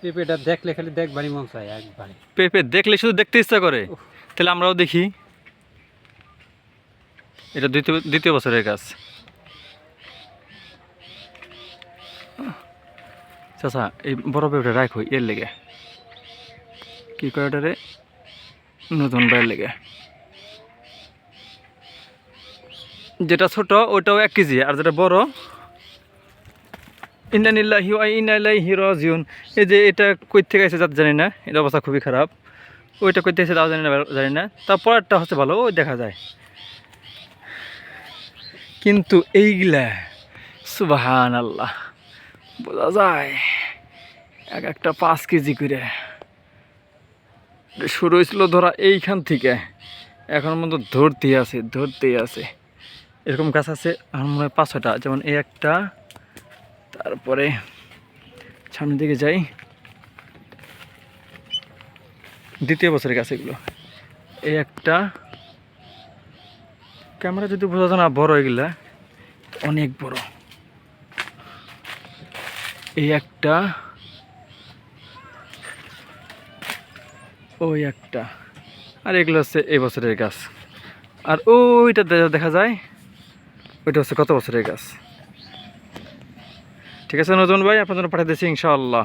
পেঁপেটা দেখলে খালি দেখবারই মন চায় একবারে। পেঁপে দেখলে শুধু দেখতে ইচ্ছা করে। উফ। তাহলে আমরাও দেখি। এটা দ্বিতীয় দ্বিতীয় বছরের গাছ। চাচা এই বড় পেঁপেটা রাখো এর লেগে, কি করে ওটারে, নতুন বাইর লেগে। যেটা ছোট ওটাও 1 কেজি, আর যেটা বড় ইন্না লিল্লাহি ওয়া ইন্না ইলাইহি রাজিউন। এই যে এটা কই থেকে এসে যাতে জানি না, এটা অবস্থা খুবই খারাপ। ওইটা কই থেকে এসে তাও জানি না। তারপরটা হচ্ছে ভালো, ওই দেখা যায়। কিন্তু এইগুলা সুবহানাল্লাহ বোঝা যায় এক একটা 5 কেজি করে। শুরু হয়েছিল ধরা এইখান থেকে, এখন মতো ধরতেই আছে। এরকম গাছ আছে আমার মনে হয় 5-6টা, যেমন এই একটা, তারপরে সামনের দিকে যাই, দ্বিতীয় বছরের গাছ এগুলো। এই একটা, ক্যামেরা যদি বোঝা যায় না বড়, এগুলা অনেক বড়। এই একটা, ওই একটা, আর এগুলো হচ্ছে এই বছরের গাছ। আর ওইটা দেখা যায়, ওইটা হচ্ছে কত বছরের গাছ। ঠিক আছে নতুন ভাই, আপনার জন্য পাঠিয়ে দিচ্ছি ইনশাআল্লাহ।